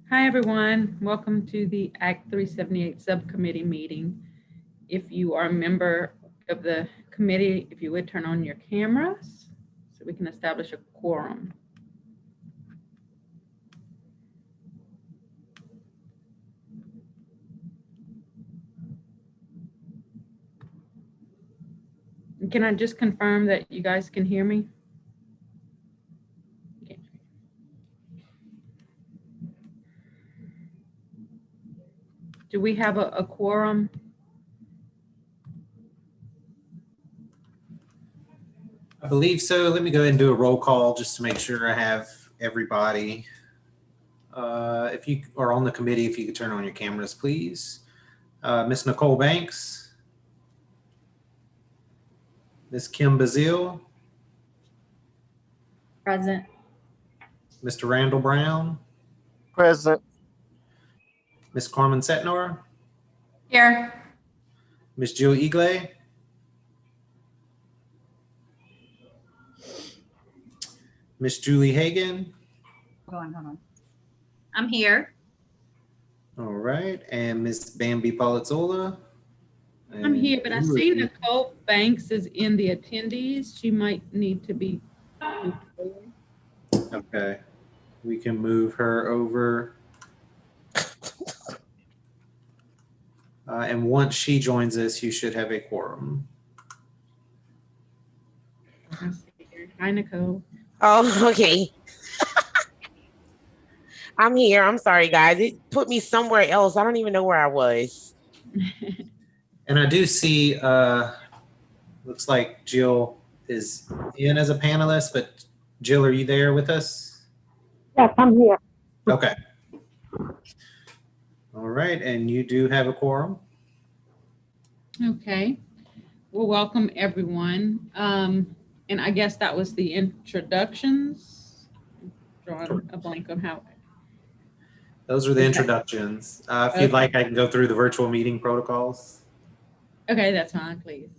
Hi, everyone. Welcome to the Act 378 Subcommittee meeting. If you are a member of the committee, if you would turn on your cameras so we can establish a quorum. Can I just confirm that you guys can hear me? Okay. Do we have a quorum? I believe so. Let me go ahead and do a roll call just to make sure I have everybody. If you are on the committee, if you could turn on your cameras, please. Ms. Nicole Banks. Ms. Kim Bazile. Present. Mr. Randall Brown. Present. Ms. Carmen Setnor. Here. Ms. Jill Eagley. Ms. Julie Hagan. Hold on. I'm here. All right. And Ms. Bambi Palazzola. I'm here, but I see Nicole Banks is in the attendees. She might need to be moved forward. Okay. We can move her over. And once she joins us, you should have a quorum. I see her. Hi, Nicole. Oh, okay. I'm here. I'm sorry, guys. It put me somewhere else. I don't even know where I was. And I do see, looks like Jill is in as a panelist, but Jill, are you there with us? Yes, I'm here. Okay. All right, and you do have a quorum. Okay. Well, welcome everyone. And I guess that was the introductions. Drawing a blank on how. Those are the introductions. If you'd like, I can go through the virtual meeting protocols. Okay, that's fine, please.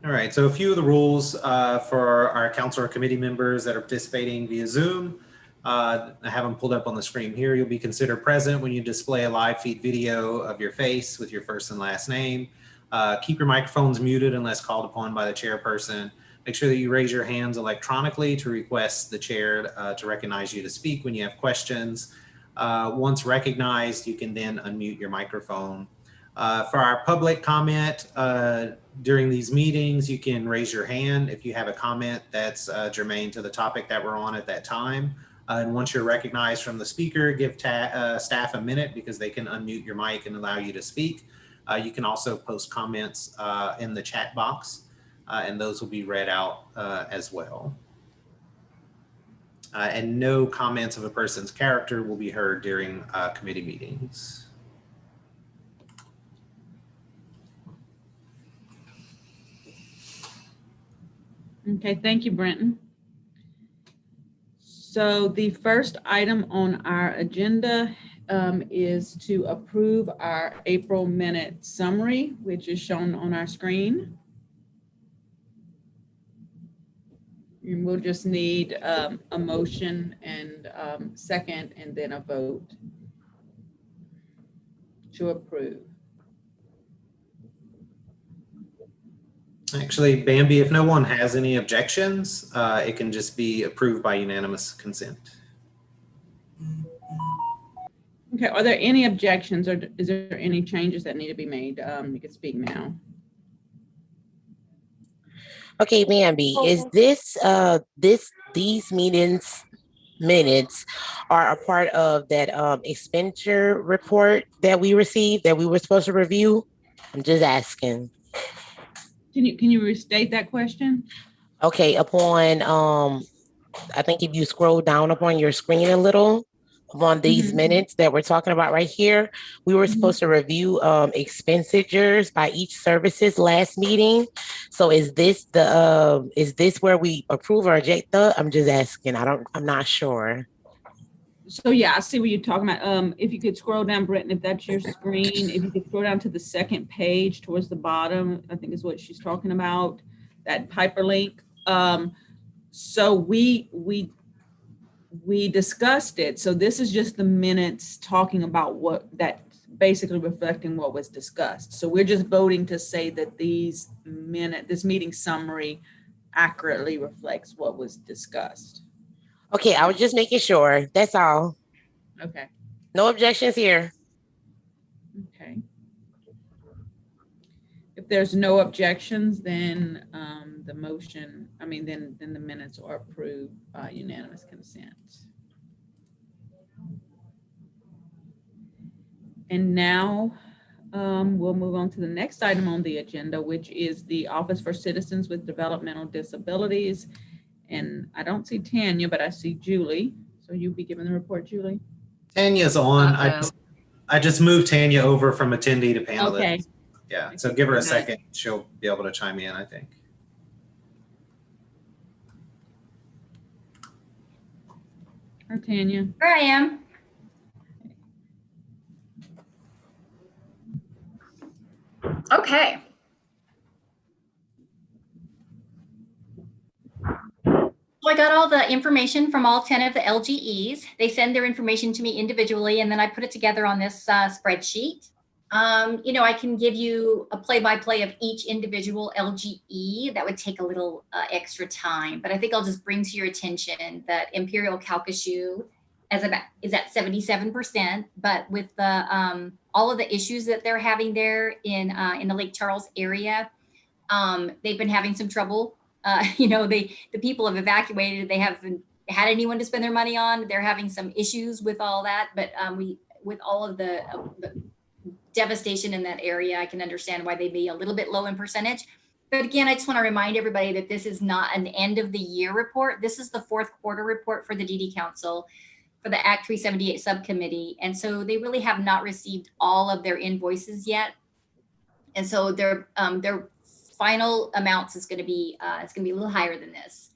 All right, so a few of the rules for our council or committee members that are participating via Zoom. I have them pulled up on the screen here. You'll be considered present when you display a live feed video of your face with your first and last name. Keep your microphones muted unless called upon by the chairperson. Make sure that you raise your hands electronically to request the chair to recognize you to speak when you have questions. Once recognized, you can then unmute your microphone. For our public comment during these meetings, you can raise your hand if you have a comment that's germane to the topic that we're on at that time. And once you're recognized from the speaker, give staff a minute because they can unmute your mic and allow you to speak. You can also post comments in the chat box, and those will be read out as well. And no comments of a person's character will be heard during committee meetings. Okay, thank you, Brenton. So the first item on our agenda is to approve our April minute summary, which is shown on our screen. And we'll just need a motion and second and then a vote to approve. Actually, Bambi, if no one has any objections, it can just be approved by unanimous consent. Okay, are there any objections or is there any changes that need to be made? You can speak now. Okay, Bambi, is this these minutes are a part of that expenditure report that we received that we were supposed to review? I'm just asking. Can you restate that question? Okay, upon I think if you scroll down upon your screen a little, on these minutes that we're talking about right here, we were supposed to review expenditures by each services last meeting. So is this where we approve or reject the? I'm just asking. I'm not sure. So yeah, I see what you're talking about. If you could scroll down, Brenton, if that's your screen, if you could scroll down to the second page towards the bottom, I think is what she's talking about, that hyperlink. So we we discussed it. So this is just the minutes talking about what that basically reflecting what was discussed. So we're just voting to say that this meeting summary accurately reflects what was discussed. Okay, I was just making sure. That's all. Okay. No objections here. Okay. If there's no objections, then the motion, then the minutes are approved by unanimous consent. And now we'll move on to the next item on the agenda, which is the Office for Citizens with Developmental Disabilities. And I don't see Tanya, but I see Julie. So you'll be giving the report, Julie? Tanya's on. Awesome. I just moved Tanya over from attendee to panelist. Okay. Yeah, so give her a second. She'll be able to chime in, I think. Hi, Tanya. Here I am. Okay. So I got all the information from all 10 of the LGEs. They send their information to me individually, and then I put it together on this spreadsheet. I can give you a play-by-play of each individual LGE. That would take a little extra time, but I think I'll just bring to your attention that Imperial Calcasieu is at 77%, but with the all of the issues that they're having there in the Lake Charles area, they've been having some trouble. The people have evacuated. They haven't had anyone to spend their money on. They're having some issues with all that, but with all of the devastation in that area, I can understand why they'd be a little bit low in percentage. But again, I just want to remind everybody that this is not an end of the year report. This is the fourth quarter report for the DD Council, for the Act 378 subcommittee. And so they really have not received all of their invoices yet. And so their final amounts is going to be a little higher than this.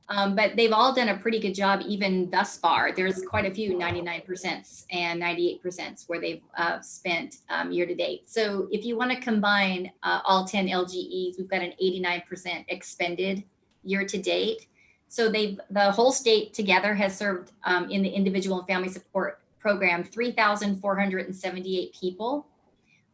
But they've all done a pretty good job even thus far. There's quite a few 99% and 98% where they've spent year to date. So if you want to combine all 10 LGEs, we've got an 89% expended year to date. So the whole state together has served in the individual and family support program 3,478 people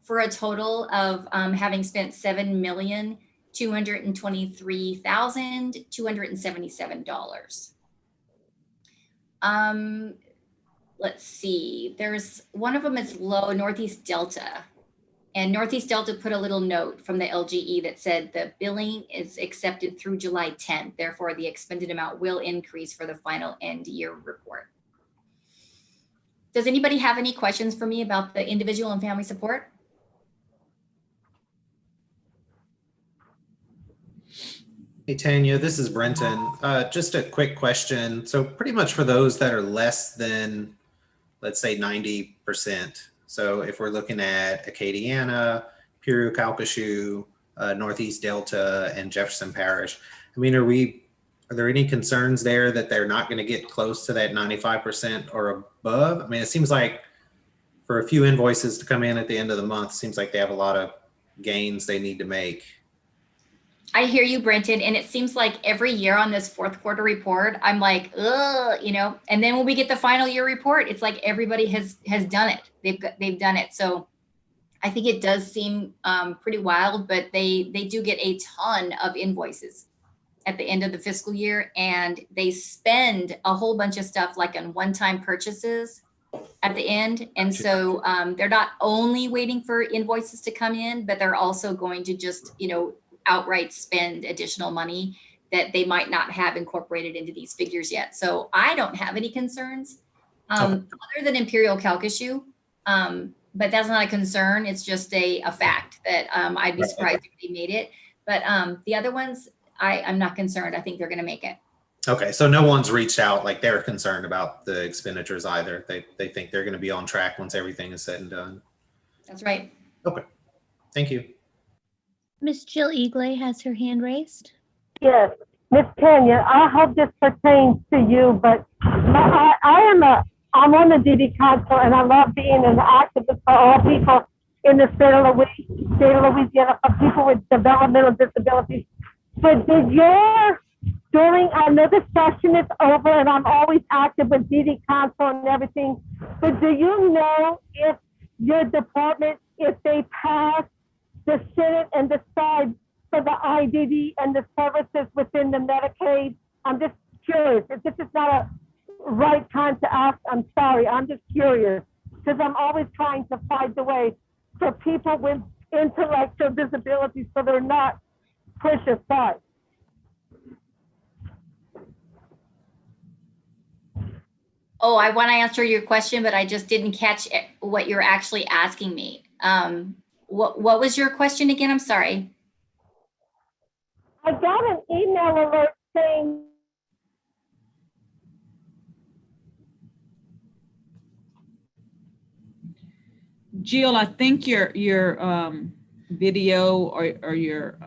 for a total of having spent $7,223,277. Let's see, there's one of them is low, Northeast Delta. And Northeast Delta put a little note from the LGE that said the billing is accepted through July 10th. Therefore, the expended amount will increase for the final end year report. Does anybody have any questions for me about the individual and family support? Hey, Tanya, this is Brenton. Just a quick question. So pretty much for those that are less than, let's say 90%. So if we're looking at Acadiana, Imperial Calcasieu, Northeast Delta, and Jefferson Parish, I mean, are there any concerns there that they're not going to get close to that 95% or above? I mean, it seems like for a few invoices to come in at the end of the month, it seems like they have a lot of gains they need to make. I hear you, Brenton. And it seems like every year on this fourth quarter report, I'm like, ugh, and then when we get the final year report, it's like everybody has done it. They've done it. So I think it does seem pretty wild, but they do get a ton of invoices at the end of the fiscal year, and they spend a whole bunch of stuff like on one-time purchases at the end. And so they're not only waiting for invoices to come in, but they're also going to just, outright spend additional money that they might not have incorporated into these figures yet. So I don't have any concerns other than Imperial Calcasieu, but that's not a concern. It's just a fact that I'd be surprised if they made it. But the other ones, I'm not concerned. I think they're going to make it. Okay, so no one's reached out like they're concerned about the expenditures either. They think they're going to be on track once everything is said and done. That's right. Okay, thank you. Miss Jill Eagley has her hand raised. Yes, Miss Tanya, I hope this pertains to you, but I'm on the DD Council, and I love being an activist for all people in the state of Louisiana, for people with developmental disabilities. But did your I know the session is over and I'm always active with DD Council and everything, but do you know if your department, if they pass the Senate and decide for the IDD and the services within the Medicaid? I'm just curious. If this is not a right time to ask, I'm sorry. I'm just curious because I'm always trying to find the way for people with intellectual disabilities so they're not pushed aside. Oh, I want to answer your question, but I just didn't catch what you're actually asking me. What was your question again? I'm sorry. I got an email alert saying Jill, I think your video or your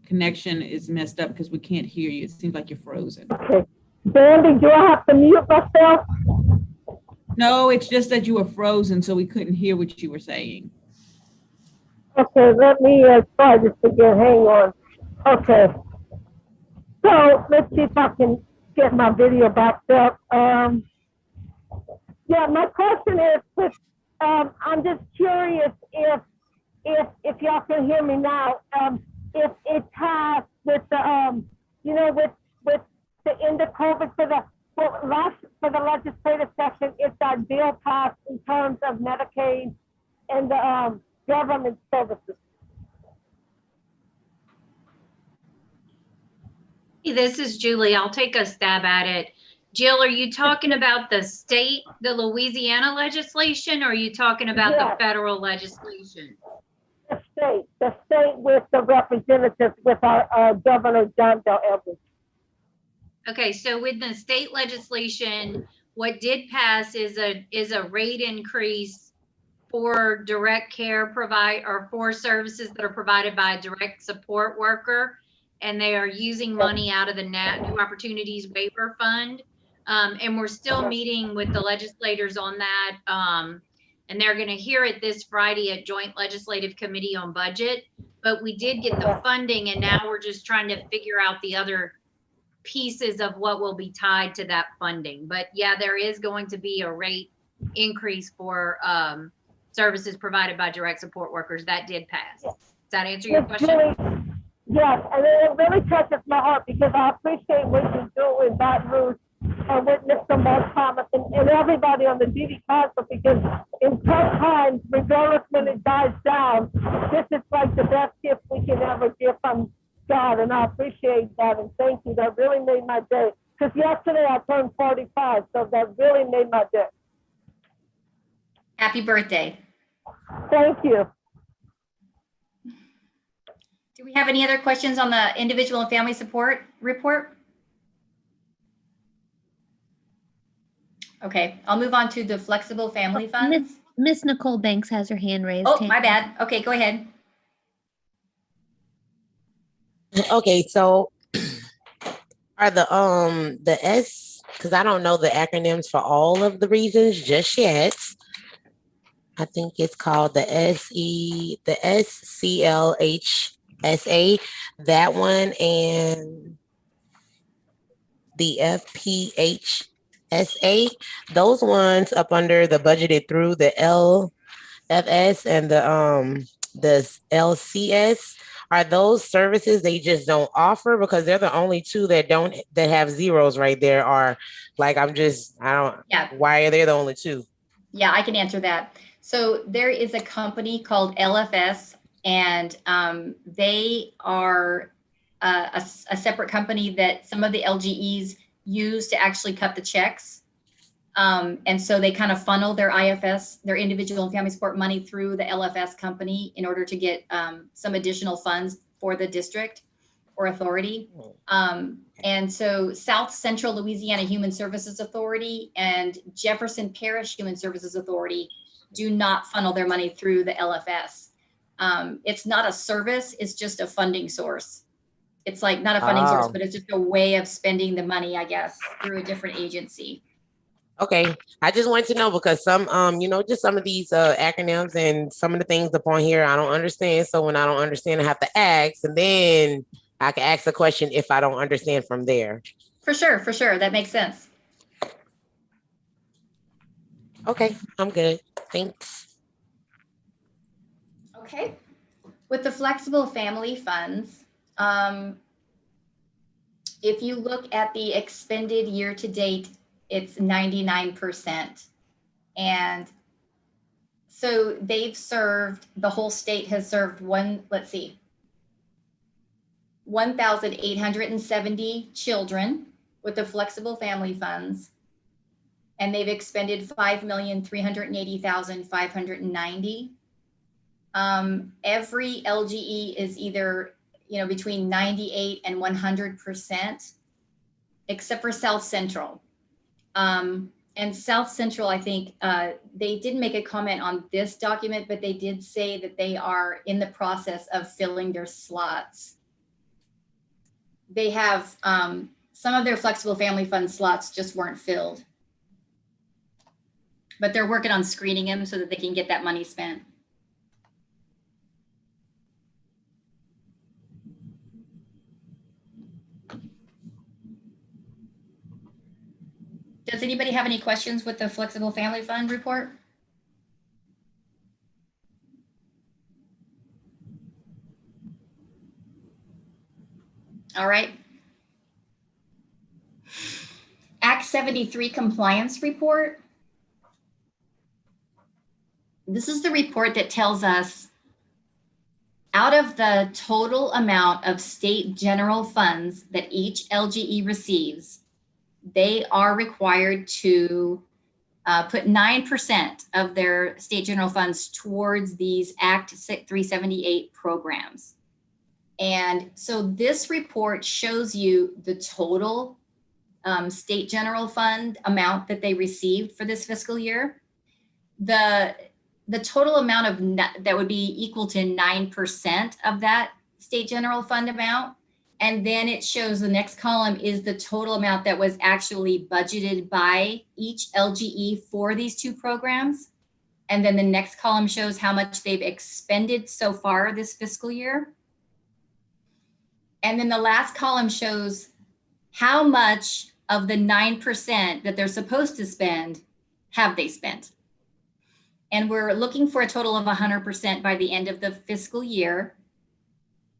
connection is messed up because we can't hear you. It seems like you're frozen. okay. Brandy, do I have to mute myself? No, it's just that you were frozen, so we couldn't hear what you were saying. Okay, let me try this again. Hang on. Okay. So let's see if I can get my video backed up. Yeah, my question is, I'm just curious if y'all can hear me now. If it passed with the with the end of COVID for the legislative session, if that bill passed in terms of Medicaid and the government services. Hey, this is Julie. I'll take a stab at it. Jill, are you talking about the Louisiana legislation, or are you talking about the federal legislation? The state with the representatives with our Governor John Bel Edwards. Okay, so with the state legislation, what did pass is a rate increase for direct care or for services that are provided by a direct support worker, and they are using money out of the New Opportunities Waiver Fund. And we're still meeting with the legislators on that. And they're going to hear it this Friday at Joint Legislative Committee on Budget. But we did get the funding, and now we're just trying to figure out the other pieces of what will be tied to that funding. But yeah, there is going to be a rate increase for services provided by direct support workers. That did pass. Does that answer your question? Yes, and it really touches my heart because I appreciate what you do in Baton Rouge and with Mr. Mark Thomas and everybody on the DD Council, because in tough times, regardless when it dies down, this is like the best gift we can ever give from God, and I appreciate that, and thank you. That really made my day. Because yesterday I turned 45, so that really made my day. Happy birthday. Thank you. Do we have any other questions on the individual and family support report? Okay, I'll move on to the flexible family funds. Miss Nicole Banks has her hand raised. Oh, my bad. Okay, go ahead. Okay, so are the S, because I don't know the acronyms for all of the reasons just yet. I think it's called the SCLHSA, that one, and the FPHSA, those ones up under the budgeted through the LFS and the LCS. Are those services they just don't offer because they're the only two that have zeros right there? Or like, why are they the only two? Yeah, I can answer that. So there is a company called LFS, and they are a separate company that some of the LGEs use to actually cut the checks. And so they kind of funnel their IFS, their individual and family support money through the LFS company in order to get some additional funds for the district or authority. And so South Central Louisiana Human Services Authority and Jefferson Parish Human Services Authority do not funnel their money through the LFS. It's not a service, it's just a funding source. It's like not a funding source, but it's just a way of spending the money, I guess, through a different agency. Okay, I just wanted to know because some, just some of these acronyms and some of the things up on here I don't understand. So when I don't understand, I have to ask, and then I can ask a question if I don't understand from there. For sure, that makes sense. Okay, I'm good. Thanks. Okay. With the flexible family funds, if you look at the expended year to date, it's 99%. And so they've served, the whole state has served 1,870 children with the flexible family funds. And they've expended 5,380,590. Every LGE is either, between 98 and 100%, except for South Central. And South Central, I think they didn't make a comment on this document, but they did say that they are in the process of filling their slots. They have some of their flexible family fund slots just weren't filled, but they're working on screening them so that they can get that money spent. Does anybody have any questions with the flexible family fund report? All right. Act 73 compliance report. This is the report that tells us out of the total amount of state general funds that each LGE receives, they are required to put 9% of their state general funds towards these Act 378 programs. And so this report shows you the total state general fund amount that they received for this fiscal year. The total amount of that would be equal to 9% of that state general fund amount. And then it shows the next column is the total amount that was actually budgeted by each LGE for these two programs. And then the next column shows how much they've expended so far this fiscal year. And then the last column shows how much of the 9% that they're supposed to spend have they spent. And we're looking for a total of 100% by the end of the fiscal year.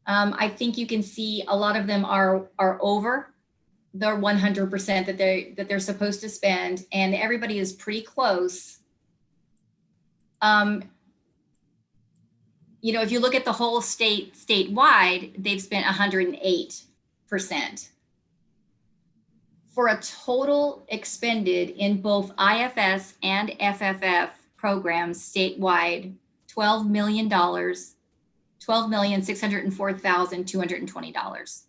I think you can see a lot of them are over the 100% that they're supposed to spend, and everybody is pretty close. If you look at the whole statewide, they've spent 108%. For a total expended in both IFS and FFF programs statewide, $12 million. $12,604,220.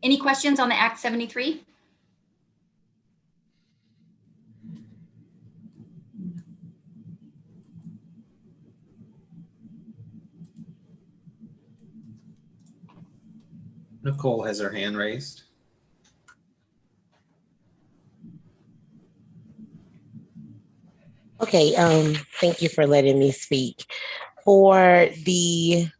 Any questions on the Act 73? Nicole has her hand raised. Okay, thank you for letting me speak. For the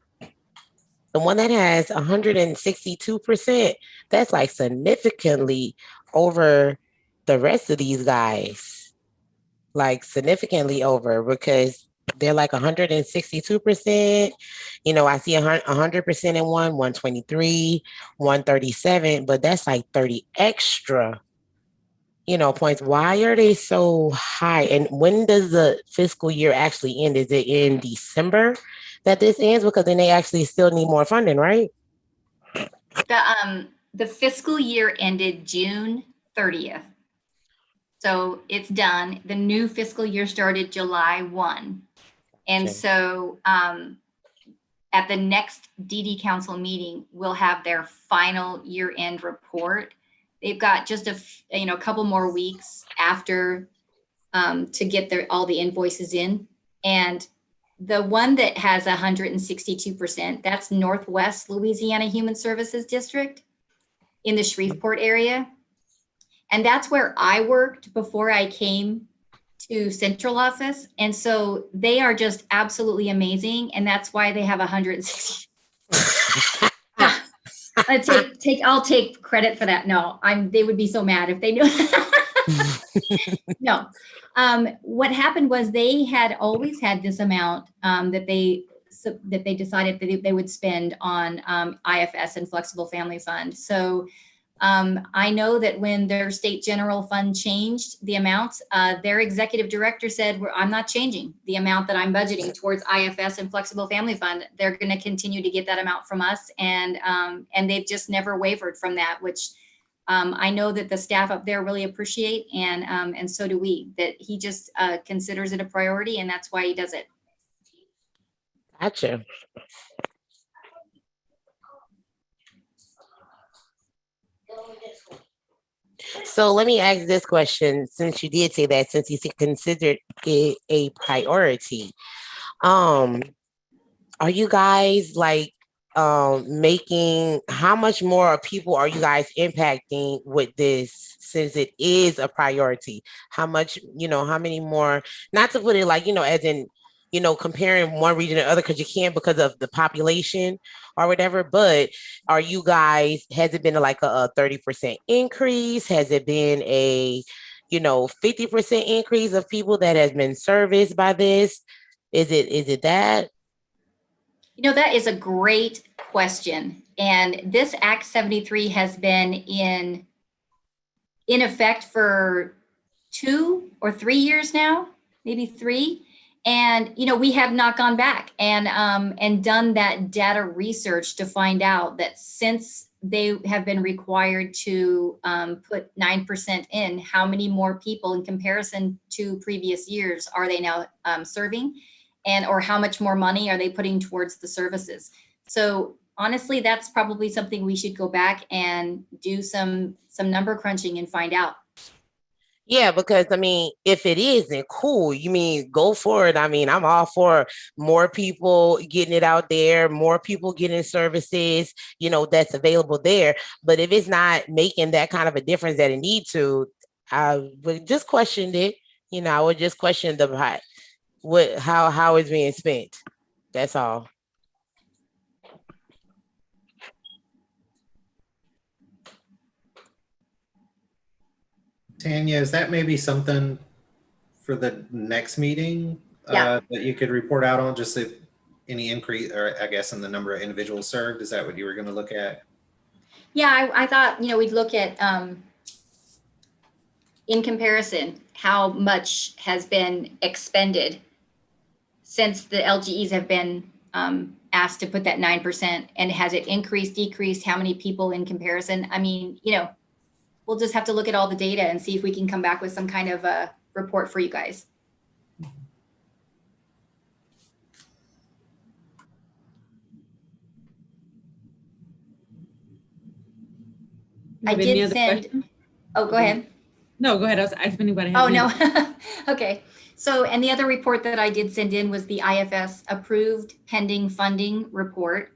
one that has 162%, that's like significantly over the rest of these guys. Like significantly over, because they're like 162%. I see 100% in one, 123, 137, but that's like 30 extra points. Why are they so high? And when does the fiscal year actually end? Is it in December that this ends? Because then they actually still need more funding, right? The fiscal year ended June 30th. So it's done. The new fiscal year started July 1. And so at the next DD Council meeting, we'll have their final year-end report. They've got just a couple more weeks after to get all the invoices in. And the one that has 162%, that's Northwest Louisiana Human Services District in the Shreveport area. And that's where I worked before I came to central office. And so they are just absolutely amazing. And that's why they have 160. Yeah. I'll take credit for that. No, they would be so mad if they knew. No. What happened was they had always had this amount that they decided that they would spend on IFS and Flexible Family Fund. So I know that when their state general fund changed the amounts, their executive director said, I'm not changing the amount that I'm budgeting towards IFS and Flexible Family Fund. They're going to continue to get that amount from us. And they've just never wavered from that, which I know that the staff up there really appreciate. And so do we, that he just considers it a priority, and that's why he does it. Gotcha. So let me ask this question, since you did say that, since you considered it a priority, are you guys like making, how much more people are you guys impacting with this, since it is a priority? How much, how many more, not to put it like, as in, comparing one region to the other, because you can't because of the population or whatever, but are you guys, has it been like a 30% increase? Has it been a, 50% increase of people that has been serviced by this? Is it that? That is a great question. And this Act 73 has been in effect for 2 or 3 years now, maybe 3. And, we have not gone back and done that data research to find out that since they have been required to put 9% in, how many more people in comparison to previous years are they now serving? Or how much more money are they putting towards the services? So honestly, that's probably something we should go back and do some number crunching and find out. Yeah, because if it isn't cool, go for it. I'm all for more people getting it out there, more people getting services, that's available there. But if it's not making that kind of a difference that it needs to, I would just question it. I would just question how it's being spent. That's all. Tanya, is that maybe something for the next meeting Yeah. that you could report out on, just if any increase, or I guess in the number of individuals served? Is that what you were going to look at? Yeah, I thought, we'd look at, in comparison, how much has been expended since the LGEs have been asked to put that 9%, and has it increased, decreased, how many people in comparison? We'll just have to look at all the data and see if we can come back with some kind of a report for you guys. I did send. Questions? Oh, go ahead. No, go ahead. I was asking if anybody had. Oh, no. Okay. So, and the other report that I did send in was the IFS approved pending funding report.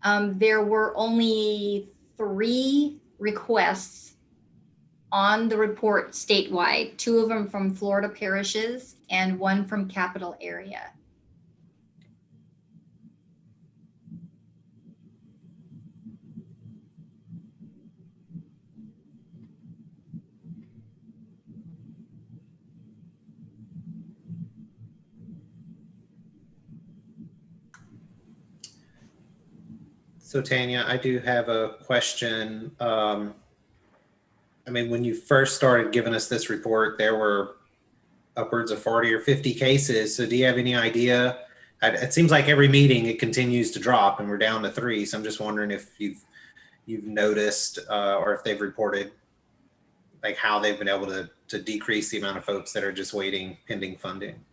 There were only 3 requests on the report statewide, 2 of them from Florida parishes and 1 from capital area. So Tanya, I do have a question. When you first started giving us this report, there were upwards of 40 or 50 cases. So do you have any idea? It seems like every meeting it continues to drop and we're down to 3. So I'm just wondering if you've noticed or if they've reported like how they've been able to decrease the amount of folks that are just waiting pending funding.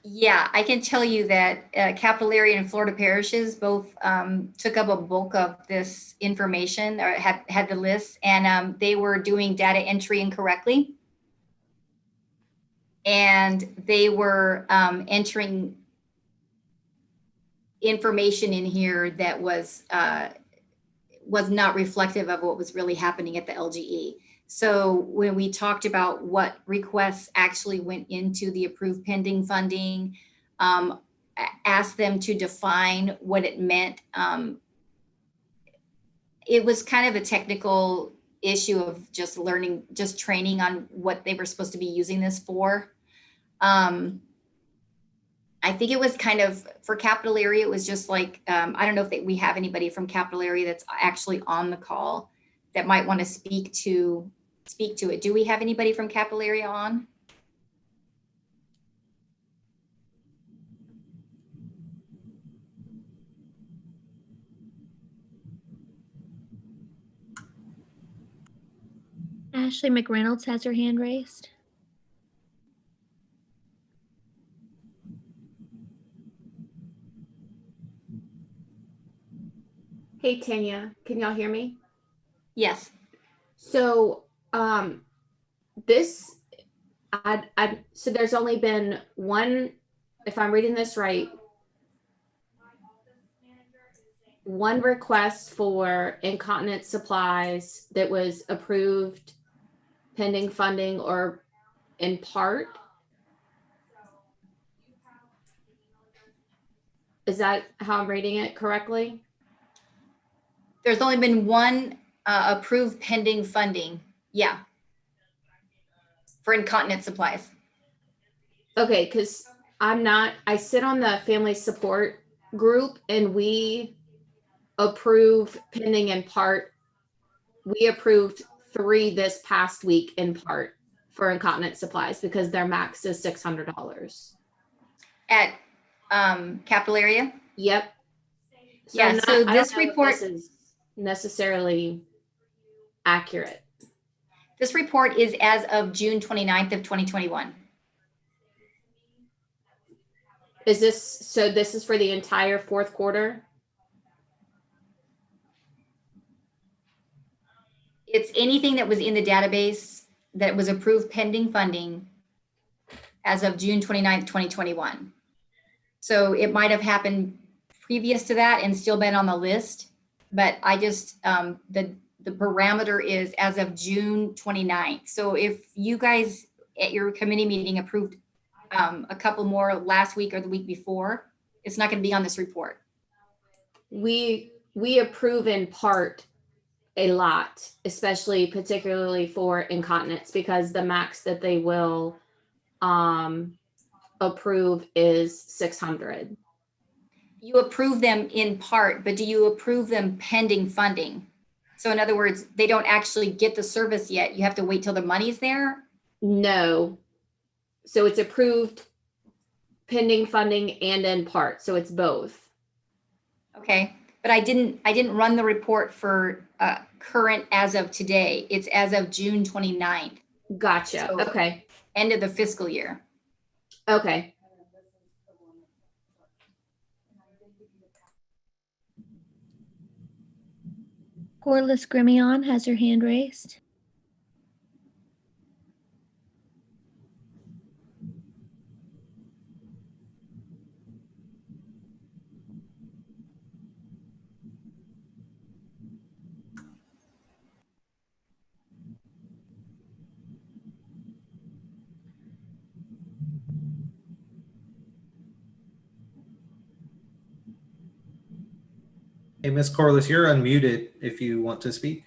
Yeah, I can tell you that capital area and Florida parishes both took up a bulk of this information, or had the list, and they were doing data entry incorrectly. And they were entering information in here that was not reflective of what was really happening at the LGE. So when we talked about what requests actually went into the approved pending funding, asked them to define what it meant. It was kind of a technical issue of just learning, just training on what they were supposed to be using this for. I think it was kind of for capital area. It was just like, I don't know if we have anybody from capital area that's actually on the call that might want to speak to it. Do we have anybody from capital area on? Ashley McReynolds has her hand raised. Hey, Tanya, can y'all hear me? Yes. So, so there's only been one, if I'm reading this right, one request for incontinence supplies that was approved pending funding or in part. Is that how I'm reading it correctly? There's only been one approved pending funding. Yeah. For incontinence supplies. Okay, because I sit on the family support group and we approve pending in part. We approved 3 this past week in part for incontinence supplies because their max is $600. At capital area? Yep. Yeah, so I this don't know if report this is necessarily accurate. This report is as of June 29th of 2021. Is this is for the entire 4th quarter? It's anything that was in the database that was approved pending funding as of June 29th, 2021. So it might have happened previous to that and still been on the list, but I just, the parameter is as of June 29th. So if you guys at your committee meeting approved a couple more last week or the week before, it's not going to be on this report. We approve in part a lot, especially particularly for incontinence, because the max that they will approve is 600. You approve them in part, but do you approve them pending funding? So in other words, they don't actually get the service yet. You have to wait till the money's there? No. So it's approved pending funding and in part. So it's both. Okay. But I didn't run the report for current as of today. It's as of June 29th. Gotcha. So okay. End of the fiscal year. Okay. Corliss Grimion has her hand raised. Hey, Ms. Corliss, you're unmuted if you want to speak.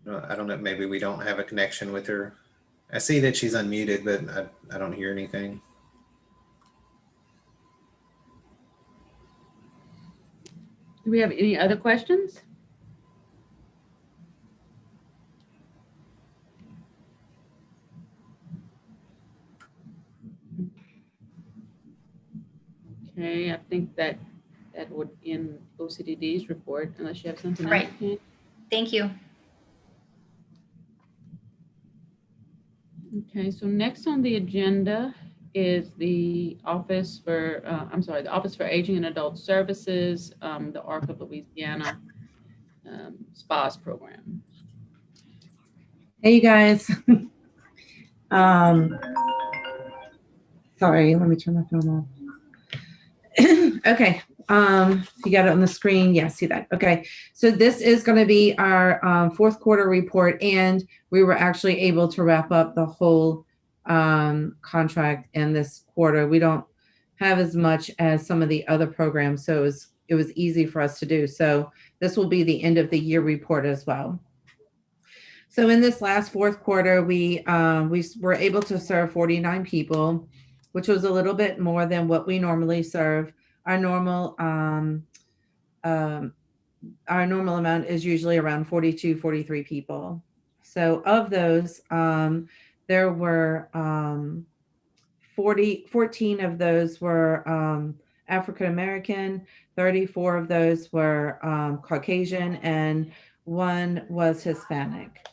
I don't know, maybe we don't have a connection with her. I see that she's unmuted, but I don't hear anything. Do we have any other questions? Okay, I think that would end OCDD's report unless you have something else. Right. Ken. Thank you. Okay, so next on the agenda is the Office for, the Office for Aging and Adult Services, the ARC of Louisiana SPAS program. Hey, you guys. Sorry, let me turn my phone off. Okay, you got it on the screen. Yeah, see that. Okay, so this is going to be our fourth quarter report, and we were actually able to wrap up the whole contract in this quarter. We don't have as much as some of the other programs, so it was easy for us to do. So this will be the end of the year report as well. So in this last fourth quarter, we were able to serve 49 people, which was a little bit more than what we normally serve. Our normal amount is usually around 42, 43 people. So of those, there were 14 of those were African American, 34 of those were Caucasian, and 1 was Hispanic.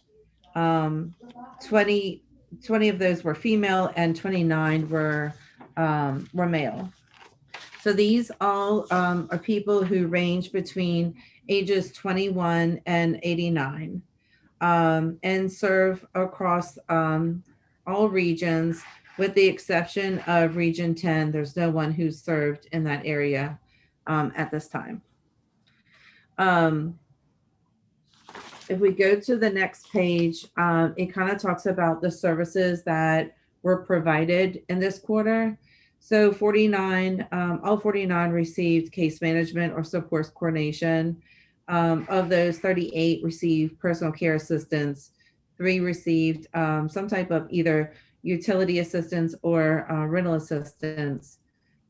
20 of those were female, and 29 were male. So these all are people who range between ages 21 and 89, and serve across all regions, with the exception of Region 10. There's no one who's served in that area at this time. If we go to the next page, it kind of talks about the services that were provided in this quarter. So all 49 received case management or support coordination. Of those, 38 received personal care assistance, 3 received some type of either utility assistance or rental assistance.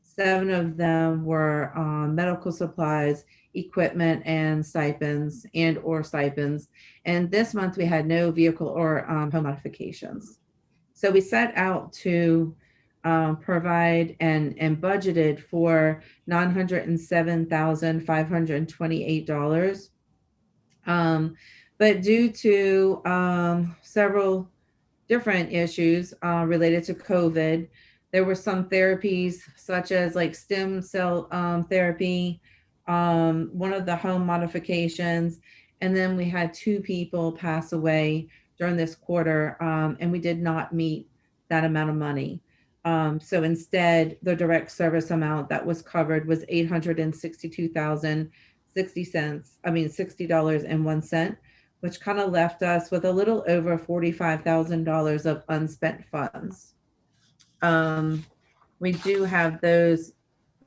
7 of them were medical supplies, equipment, and stipends or stipends. And this month we had no vehicle or home modifications. So we set out to provide and budgeted for $907,528. But due to several different issues related to COVID, there were some therapies such as like stem cell therapy, one of the home modifications, and then we had 2 people pass away during this quarter, and we did not meet that amount of money. So instead, the direct service amount that was covered was $862,060.01, which kind of left us with a little over $45,000 of unspent funds. We do have those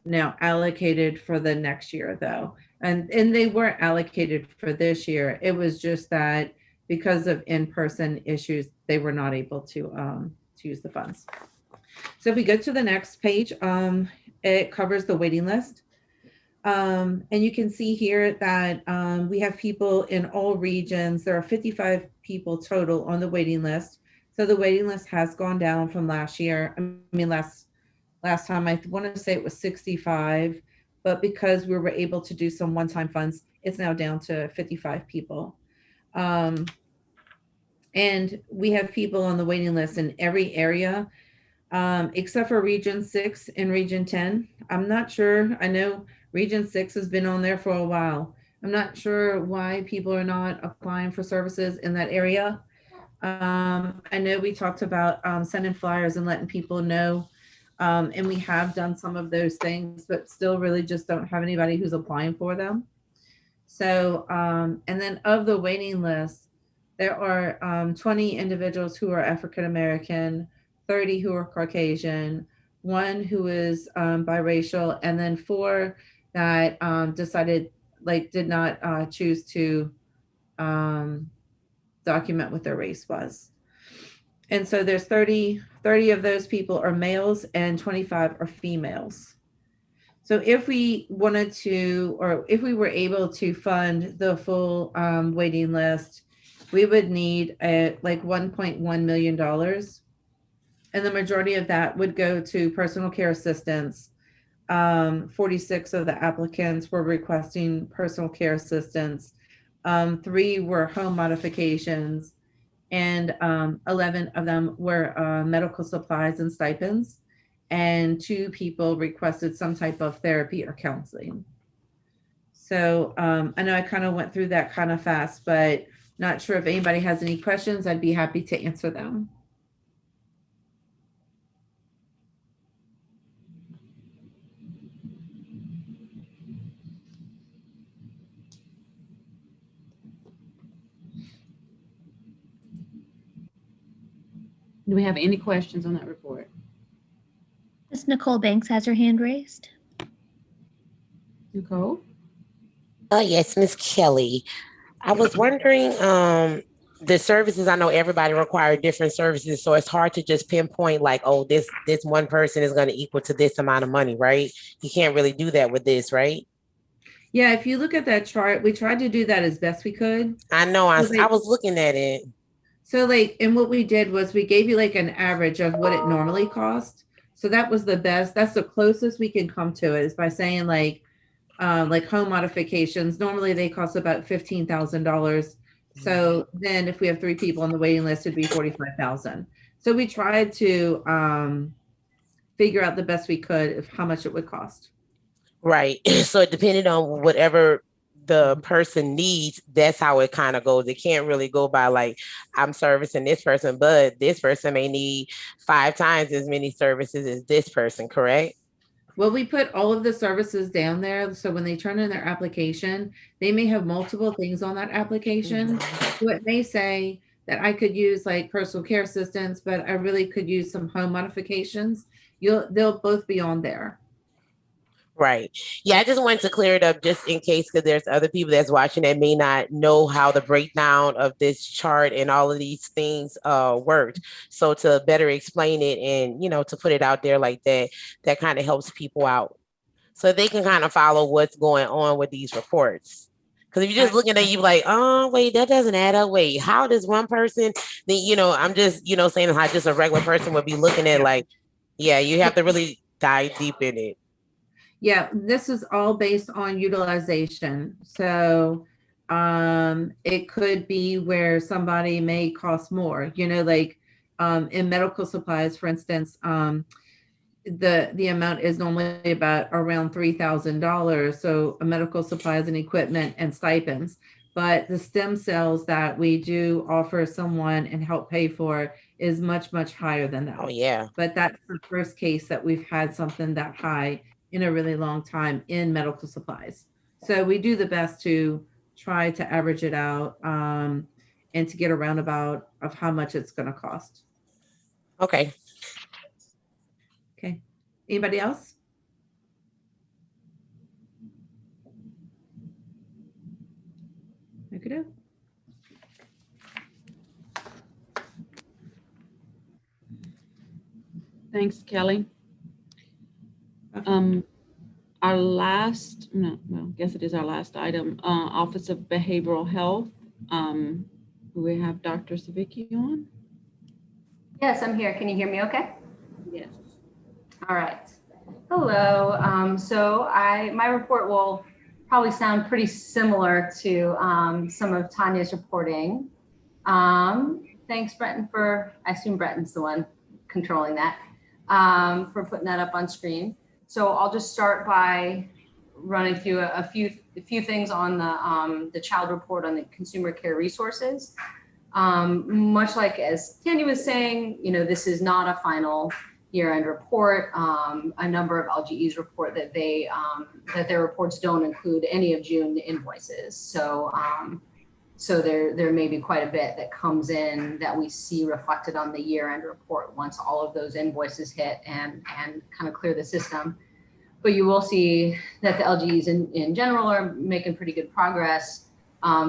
now allocated for the next year, though, and they weren't allocated for this year. It was just that because of in-person issues, they were not able to use the funds. So if we go to the next page, it covers the waiting list. And you can see here that we have people in all regions. There are 55 people total on the waiting list. So the waiting list has gone down from last year. I mean, last time, I want to say it was 65, but because we were able to do some one-time funds, it's now down to 55 people. And we have people on the waiting list in every area, except for Region 6 and Region 10. I'm not sure. I know Region 6 has been on there for a while. I'm not sure why people are not applying for services in that area. I know we talked about sending flyers and letting people know, and we have done some of those things, but still really just don't have anybody who's applying for them. So, and then of the waiting list, there are 20 individuals who are African American, 30 who are Caucasian, 1 who is biracial, and then 4 that did not choose to document what their race was. And so there's 30 of those people are males and 25 are females. So if we wanted to, or if we were able to fund the full waiting list, we would need like $1.1 million. And the majority of that would go to personal care assistance, 46 of the applicants were requesting personal care assistance. 3 were home modifications, and 11 of them were medical supplies and stipends. And 2 people requested some type of therapy or counseling. So I know I kind of went through that kind of fast, but not sure if anybody has any questions. I'd be happy to answer them. Do we have any questions on that report? Ms. Nicole Banks has her hand raised. Nicole? Yes, Miss Kelly. I was wondering, the services, I know everybody requires different services, so it's hard to just pinpoint like, oh, this one person is going to equal to this amount of money, right? You can't really do that with this, right? Yeah, if you look at that chart, we tried to do that as best we could. I know, I So was looking at it. So like, and what we did was we gave you like an average of what it normally cost. So that was the best, that's the closest we can come to it, is by saying like home modifications, normally they cost about $15,000. So then if we have 3 people on the waiting list, it'd be 45,000. So we tried to figure out the best we could of how much it would cost. Right. So it depended on whatever the person needs, that's how it kind of goes. It can't really go by like, I'm servicing this person, but this person may need 5 times as many services as this person, correct? Well, we put all of the services down there. So when they turn in their application, they may have multiple things on that application. So it may say that I could use like personal care assistance, but I really could use some home modifications. They'll both be on there. Right. Yeah, I just wanted to clear it up just in case, because there's other people that's watching that may not know how the breakdown of this chart and all of these things worked. So to better explain it and, to put it out there like that, that kind of helps people out. So they can kind of follow what's going on with these reports. Because if you're just looking at you like, oh, wait, that doesn't add up. Wait, how does one person, then, I'm just, saying how just a regular person would be looking at like, yeah, you have to really dive deep in it. Yeah, this is all based on utilization. So it could be where somebody may cost more, like in medical supplies, for instance, the amount is normally about around $3,000. So medical supplies and equipment and stipends. But the stem cells that we do offer someone and help pay for is much, much higher than that. Oh, yeah. But that's the first case that we've had something that high in a really long time in medical supplies. So we do the best to try to average it out and to get a roundabout of how much it's going to cost. Okay. Okay. Anybody else? Okay. Thanks, Kelly. Our last, no, well, I guess it is our last item, Office of Behavioral Health. We have Dr. Savicki on. Yes, I'm here. Can you hear me okay? Yes. All right. Hello. So my report will probably sound pretty similar to some of Tanya's reporting. Thanks, Brenton, I assume Brenton's the one controlling that, for putting that up on screen. So I'll just start by running through a few things on the child report on the consumer care resources. Much like as Tanya was saying, this is not a final year-end report. A number of LGEs report that that their reports don't include any of June invoices. So there may be quite a bit that comes in that we see reflected on the year-end report once all of those invoices hit and kind of clear the system. But you will see that the LGEs in general are making pretty good progress.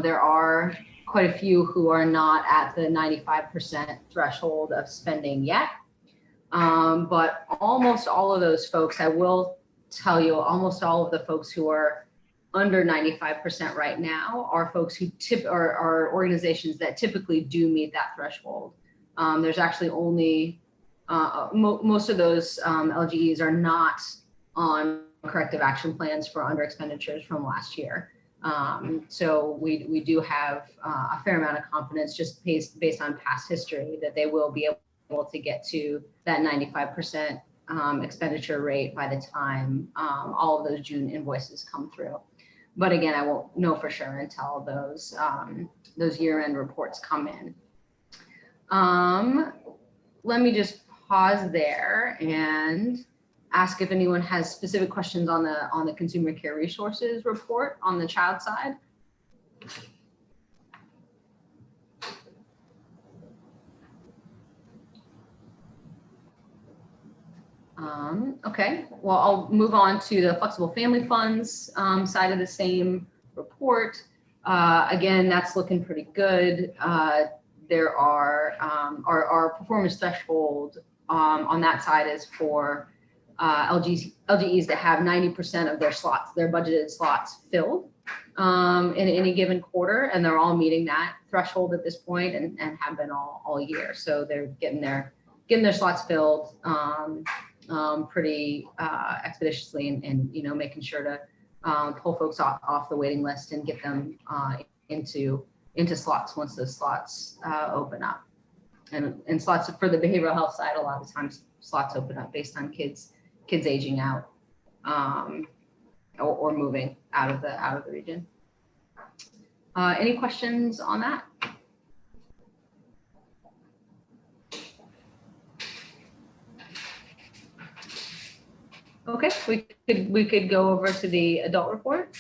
There are quite a few who are not at the 95% threshold of spending yet. But almost all of those folks, I will tell you, almost all of the folks who are under 95% right now are folks who are organizations that typically do meet that threshold. There's actually only, most of those LGEs are not on corrective action plans for under expenditures from last year. So we do have a fair amount of confidence just based on past history that they will be able to get to that 95% expenditure rate by the time all of those June invoices come through. But again, I won't know for sure until those year-end reports come in. Let me just pause there and ask if anyone has specific questions on the Consumer Care Resources report on the child side. Okay, well, I'll move on to the flexible family funds side of the same report. Again, that's looking pretty good. There are our performance threshold on that side is for LGEs to have 90% of their slots, their budgeted slots filled in any given quarter, and they're all meeting that threshold at this point and have been all year. So they're getting their slots filled pretty expeditiously and making sure to pull folks off the waiting list and get them into slots once those slots open up. And slots for the behavioral health side, a lot of times slots open up based on kids aging out or moving out of the region. Any questions on that? Okay, we could go over to the adult report.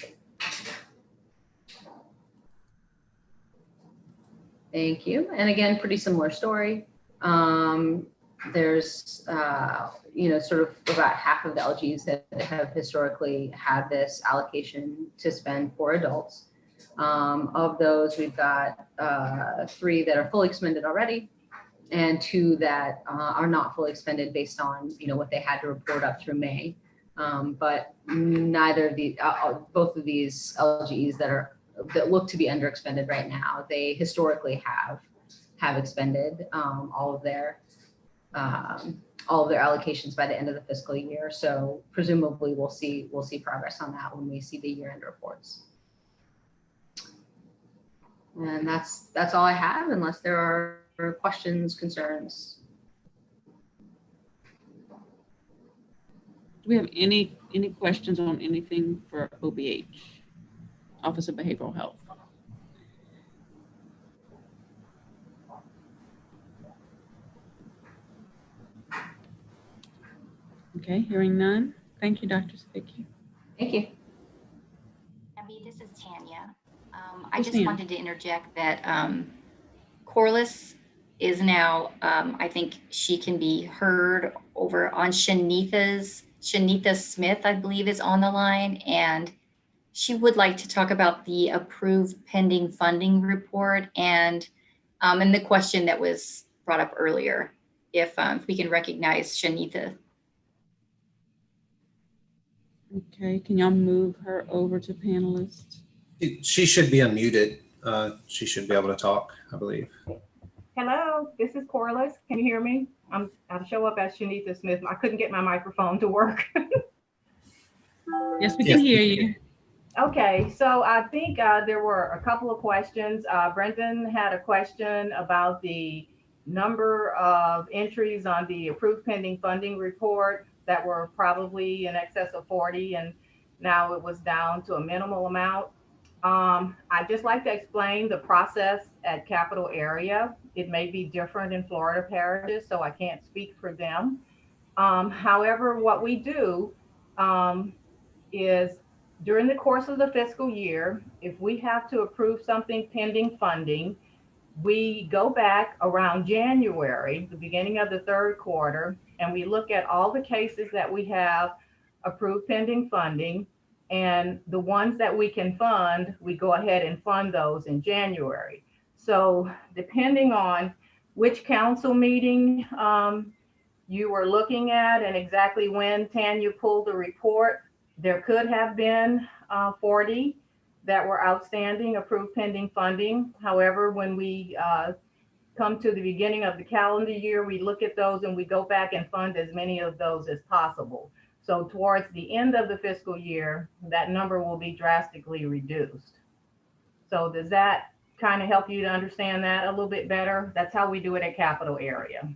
Thank you. And again, pretty similar story. There's sort of about half of the LGs that have historically had this allocation to spend for adults. Of those, we've got 3 that are fully expended already, and 2 that are not fully expended based on what they had to report up through May. But neither of the both of these LGEs that look to be under expended right now, they historically have expended all of their allocations by the end of the fiscal year. So presumably we'll see progress on that when we see the year-end reports. And that's all I have, unless there are questions, concerns. Do we have any questions on anything for OBH, Office of Behavioral Health? Okay, hearing none. Thank you, Dr. Savicki. Thank you. Abby, this is Tanya. I just wanted to interject that Corliss is now, I think she can be heard over on Shanitha Smith, I believe, is on the line, and she would like to talk about the approved pending funding report and the question that was brought up earlier, if we can recognize Shanitha. Okay, can y'all move her over to panelists? She should be unmuted. She should be able to talk, I believe. Hello, this is Corliss. Can you hear me? I show up as Shanitha Smith. I couldn't get my microphone to work. Yes, we can hear you. Okay, so I think there were a couple of questions. Brendan had a question about the number of entries on the approved pending funding report that were probably in excess of 40, and now it was down to a minimal amount. I'd just like to explain the process at Capital Area. It may be different in Florida parishes, so I can't speak for them. However, what we do is during the course of the fiscal year, if we have to approve something pending funding, we go back around January, the beginning of the 3rd quarter, and we look at all the cases that we have approved pending funding, and the ones that we can fund, we go ahead and fund those in January. So depending on which council meeting you were looking at and exactly when Tanya pulled the report, there could have been 40 that were outstanding approved pending funding. However, when we come to the beginning of the calendar year, we look at those and we go back and fund as many of those as possible. So towards the end of the fiscal year, that number will be drastically reduced. So does that kind of help you to understand that a little bit better? That's how we do it at capital area.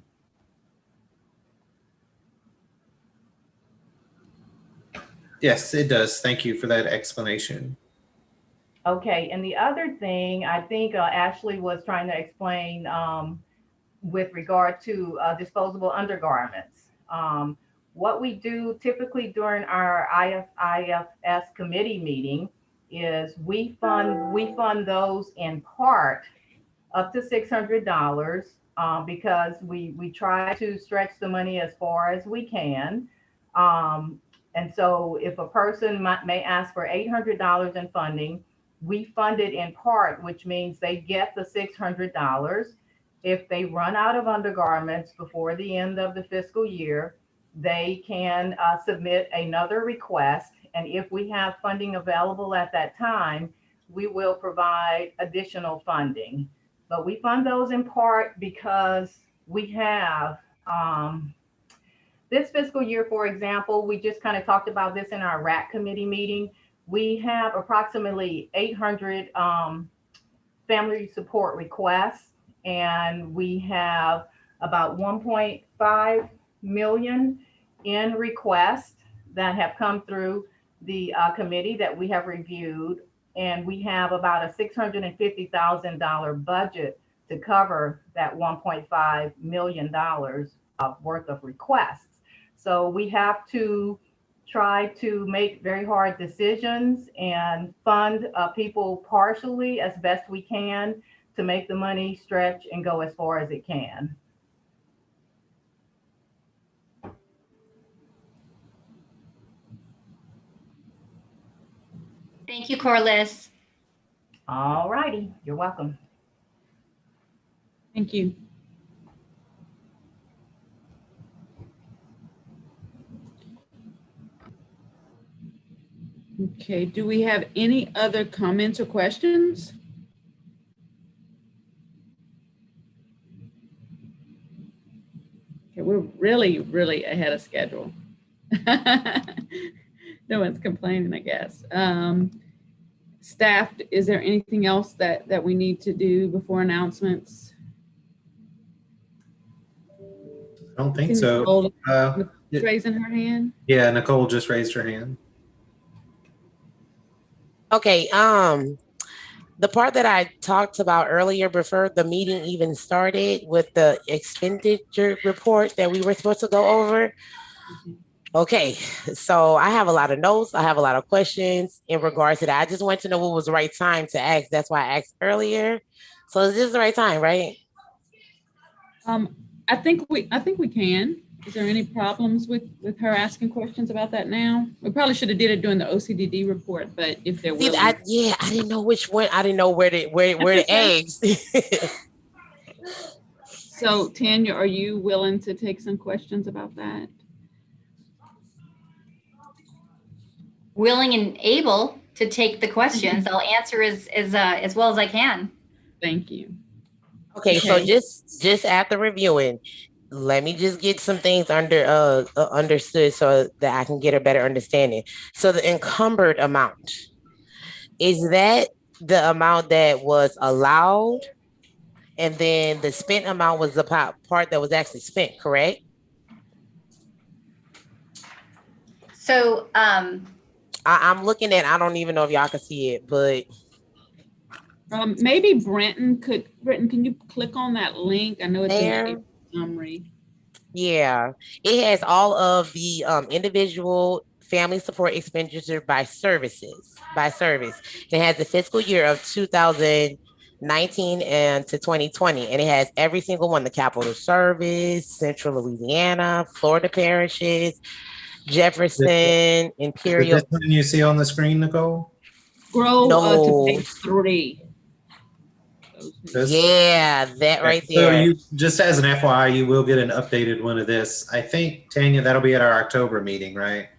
Yes, it does. Thank you for that explanation. Okay, and the other thing I think Ashley was trying to explain with regard to disposable undergarments. What we do typically during our IFS committee meeting is we fund those in part up to $600 because we try to stretch the money as far as we can. And so if a person may ask for $800 in funding, we fund it in part, which means they get the $600. If they run out of undergarments before the end of the fiscal year, they can submit another request. And if we have funding available at that time, we will provide additional funding. But we fund those in part because we have this fiscal year, for example, we just kind of talked about this in our RAC committee meeting. We have approximately 800 family support requests, and we have about 1.5 million in requests that have come through the committee that we have reviewed. And we have about a $650,000 budget to cover that $1.5 million worth of requests. So we have to try to make very hard decisions and fund people partially as best we can to make the money stretch and go as far as it can. Thank you, Corliss. All righty, you're welcome. Thank you. Okay, do we have any other comments or questions? Okay, we're really ahead of schedule. No one's complaining, I guess. Staff, is there anything else that we need to do before announcements? I don't think so. Nicole raising her hand? Yeah, Nicole just raised her hand. Okay, the part that I talked about earlier before the meeting even started with the expenditure report that we were supposed to go over. Okay, so I have a lot of notes. I have a lot of questions in regards to that. I just wanted to know what was the right time to ask. That's why I asked earlier. So is this the right time, right? I think we can. Is there any problems with her asking questions about that now? We probably should have did it during the OCDD report, but if there was, I didn't know which one. I didn't know where to ask. So Tanya, are you willing to take some questions about that? Willing and able to take the questions. I'll answer as well as I can. Thank you. Okay, so just after reviewing, let me just get some things understood so that I can get a better understanding. So the encumbered amount, is that the amount that was allowed? And then the spent amount was the part that was actually spent, correct? So I'm looking at, I don't even know if y'all can see it, but maybe Brenton, can you click on that link? I know it's there. in the summary. Yeah, it has all of the individual family support expenditure by service. It has the fiscal year of 2019 and to 2020, and it has every single one: the Capital Service, Central Louisiana, Florida parishes, Jefferson, Imperial. Is this one you see on the screen, Nicole? Scroll to page 3. Yeah, that right there. So you, just as an FYI, you will get an updated one of this. I think, Tanya, that'll be at our October meeting, right?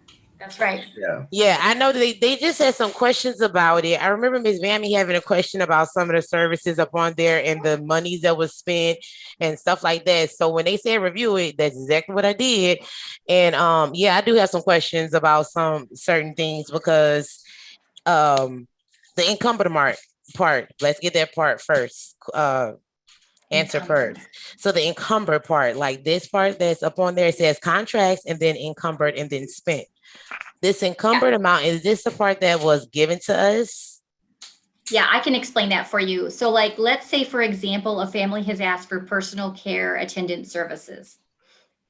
That's right. Yeah. Yeah, I know they just had some questions about it. I remember Ms. Vammy having a question about some of the services up on there and the monies that was spent and stuff like that. So when they said review it, that's exactly what I did. And yeah, I do have some questions about some certain things because the encumbered part, let's get that part first. Answer Encumbered. first. So the encumbered part, like this part that's up on there, it says contracts and then encumbered and then spent. This encumbered amount, is this the part that was given to us? Yeah, I can explain that for you. So like, let's say, for example, a family has asked for personal care attendant services.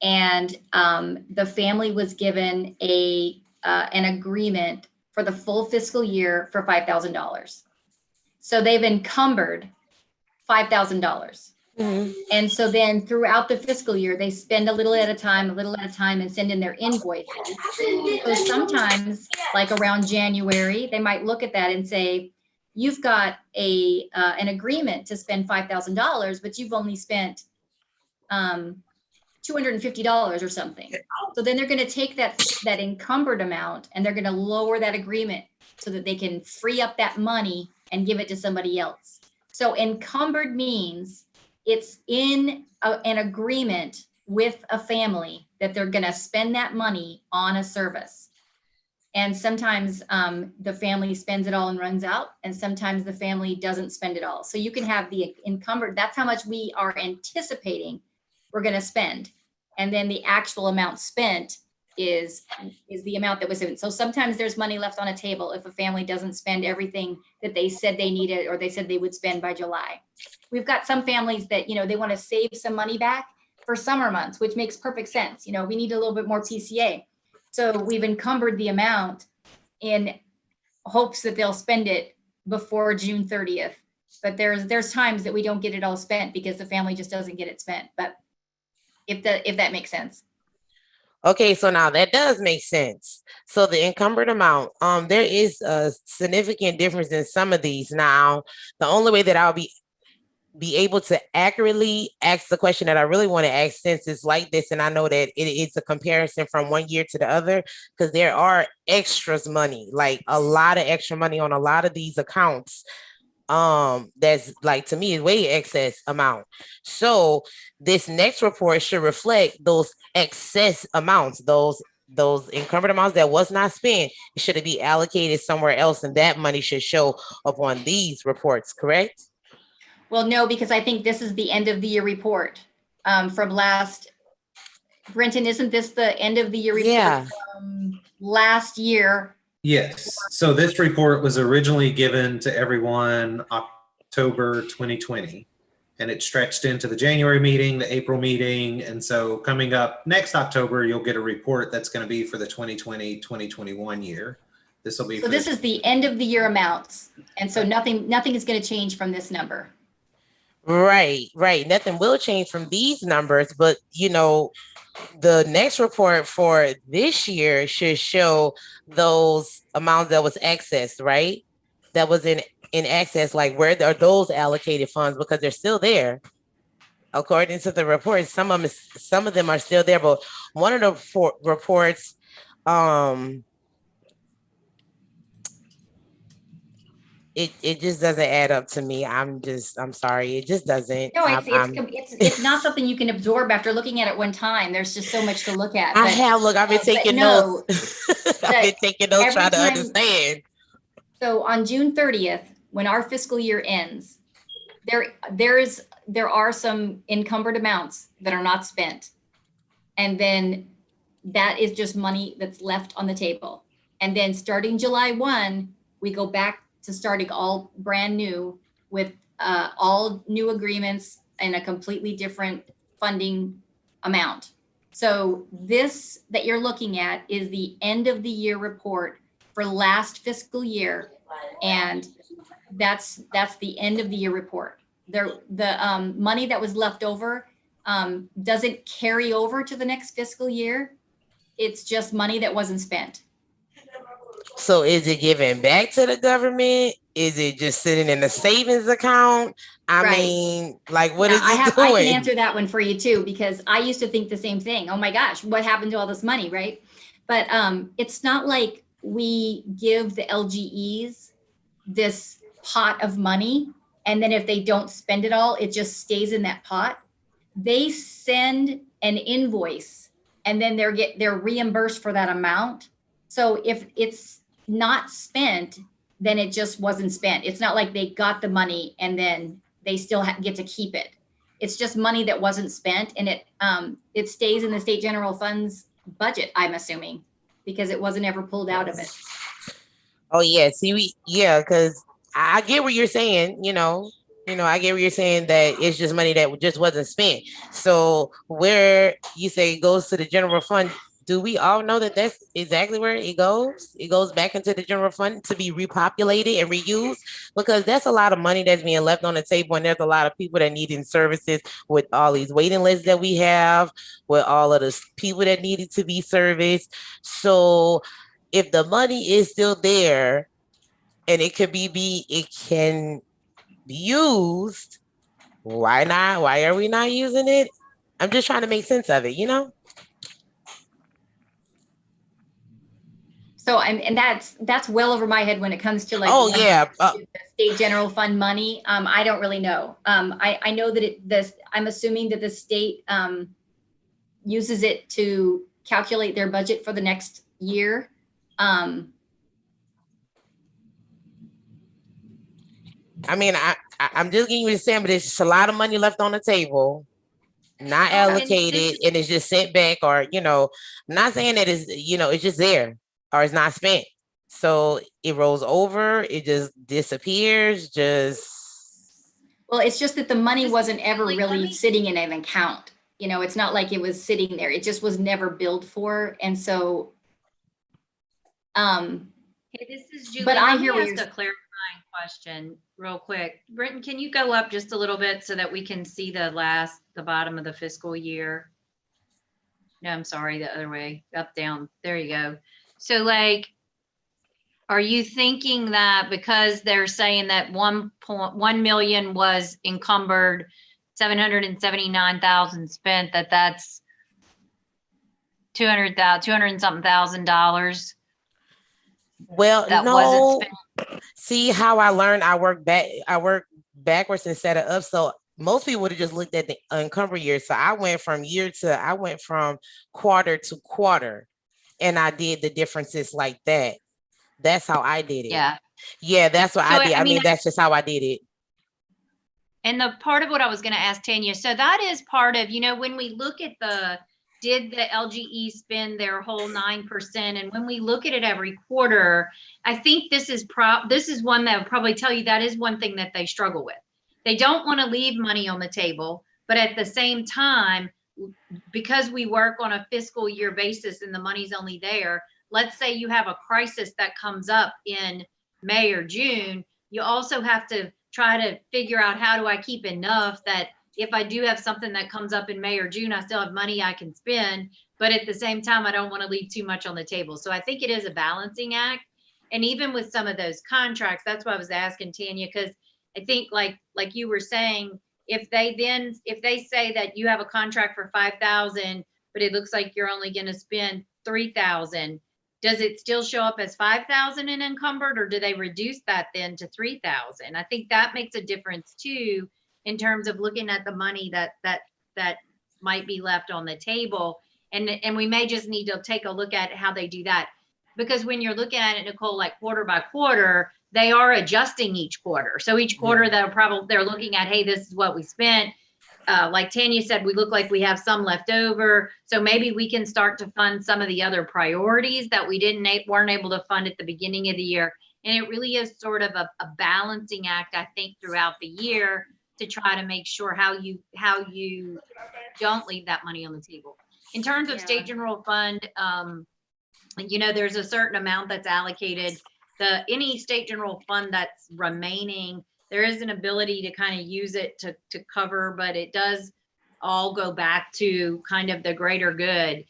And the family was given an agreement for the full fiscal year for $5,000. So they've encumbered $5,000. Mm-hmm. And so then throughout the fiscal year, they spend a little at a time, and send in their invoices. So sometimes, like around January, they might look at that and say, you've got an agreement to spend $5,000, but you've only spent $250 or something. So then they're going to take that encumbered amount and they're going to lower that agreement so that they can free up that money and give it to somebody else. So encumbered means it's in an agreement with a family that they're going to spend that money on a service. And sometimes the family spends it all and runs out, and sometimes the family doesn't spend it all. So you can have the encumbered, that's how much we are anticipating we're going to spend. And then the actual amount spent is the amount that was spent. So sometimes there's money left on a table if a family doesn't spend everything that they said they needed or they said they would spend by July. We've got some families that, they want to save some money back for summer months, which makes perfect sense. We need a little bit more PCA. So we've encumbered the amount in hopes that they'll spend it before June 30th. But there's times that we don't get it all spent because the family just doesn't get it spent. But if that makes sense. Okay, so now that does make sense. So the encumbered amount, there is a significant difference in some of these. Now, the only way that I'll be able to accurately ask the question that I really want to ask, since it's like this, and I know that it's a comparison from one year to the other, because there are extras money, like a lot of extra money on a lot of these accounts. That's like, to me, is way excess amount. So this next report should reflect those excess amounts, those encumbered amounts that was not spent. It should be allocated somewhere else, and that money should show up on these reports, correct? Well, no, because I think this is the end of the year report from last. Brenton, isn't this the end of the year report from last year? Yes. So this report was originally given to everyone October 2020, and it stretched into the January meeting, the April meeting. And so coming up next October, you'll get a report that's going to be for the 2020-2021 year. This will be. So this is the end of the year amounts. And so nothing is going to change from this number. Right. Nothing will change from these numbers, but the next report for this year should show those amounts that was excess, right? That was in excess, like where are those allocated funds, because they're still there. According to the report, some of them are still there, but one of the reports, it just doesn't add up to me. I'm sorry. It just doesn't. No, it's not something you can absorb after looking at it one time. There's just so much to look at. I've been taking notes. I've been taking notes trying to understand. So on June 30th, when our fiscal year ends, there are some encumbered amounts that are not spent. And then that is just money that's left on the table. And then starting July 1, we go back to starting all brand new with all new agreements and a completely different funding amount. So this that you're looking at is the end of the year report for last fiscal year. And that's the end of the year report. The money that was left over doesn't carry over to the next fiscal year. It's just money that wasn't spent. So is it given back to the government? Is it just sitting in a savings account? I mean, like, what is it doing? I can answer that one for you too, because I used to think the same thing. Oh my gosh, what happened to all this money, right? But it's not like we give the LGEs this pot of money, and then if they don't spend it all, it just stays in that pot. They send an invoice, and then they're reimbursed for that amount. So if it's not spent, then it just wasn't spent. It's not like they got the money and then they still get to keep it. It's just money that wasn't spent, and it stays in the state general fund's budget, I'm assuming, because it wasn't ever pulled out of it. Oh yeah, see, because I get what you're saying. I get what you're saying, that it's just money that just wasn't spent. So where you say it goes to the general fund, do we all know that that's exactly where it goes? It goes back into the general fund to be repopulated and reused, because that's a lot of money that's being left on the table, and there's a lot of people that needing services with all these waiting lists that we have, with all of the people that needed to be serviced. So if the money is still there and it can be used, why not? Why are we not using it? I'm just trying to make sense of it, So and that's well over my head when it comes to like the state general fund money. I don't really know. I know that I'm assuming that the state uses it to calculate their budget for the next year. I mean, I'm just getting you to say, but there's just a lot of money left on the table, not allocated, and it's just sent back, or I'm not saying that it's just there or it's not spent. So it rolls over, it just disappears, well, it's just that the money wasn't ever really sitting in an account. It's not like it was sitting there. It just was never billed for. And so hey, this is Julie. But I hear what you're saying. A clarifying question real quick. Britton, can you go up just a little bit so that we can see the bottom of the fiscal year? No, I'm sorry, the other way, up, down. There you go. So like, are you thinking that because they're saying that 1 million was encumbered, 779,000 spent, that's 200 and something $1,000? Well, that no. wasn't spent? See how I learned? I work backwards and set it up. So most people would have just looked at the encumbered year. So I went from quarter to quarter, and I did the differences like that. That's how I did it. Yeah, that's what I did. I mean, that's just how I did it. And the part of what I was going to ask Tanya, so that is part of, when we look at did the LGE spend their whole 9%? And when we look at it every quarter, I think this is one that would probably tell you that is one thing that they struggle with. They don't want to leave money on the table, but at the same time, because we work on a fiscal year basis and the money's only there, let's say you have a crisis that comes up in May or June, you also have to try to figure out, how do I keep enough that if I do have something that comes up in May or June, I still have money I can spend, but at the same time, I don't want to leave too much on the table. So I think it is a balancing act. And even with some of those contracts, that's why I was asking Tanya, because I think like you were saying, if they say that you have a contract for 5,000, but it looks like you're only going to spend 3,000, does it still show up as 5,000 in encumbered, or do they reduce that then to 3,000? I think that makes a difference too, in terms of looking at the money that might be left on the table. And we may just need to take a look at how they do that. Because when you're looking at it, Nicole, like quarter by quarter, they are adjusting each quarter. So each quarter they're looking at, hey, this is what we spent. Like Tanya said, we look like we have some left over. So maybe we can start to fund some of the other priorities that we weren't able to fund at the beginning of the year. And it really is sort of a balancing act, I think, throughout the year, to try to make sure how you don't leave that money on the table. In terms of state general fund, there's a certain amount that's allocated. Any state general fund that's remaining, there is an ability to kind of use it to cover, but it does all go back to kind of the greater good,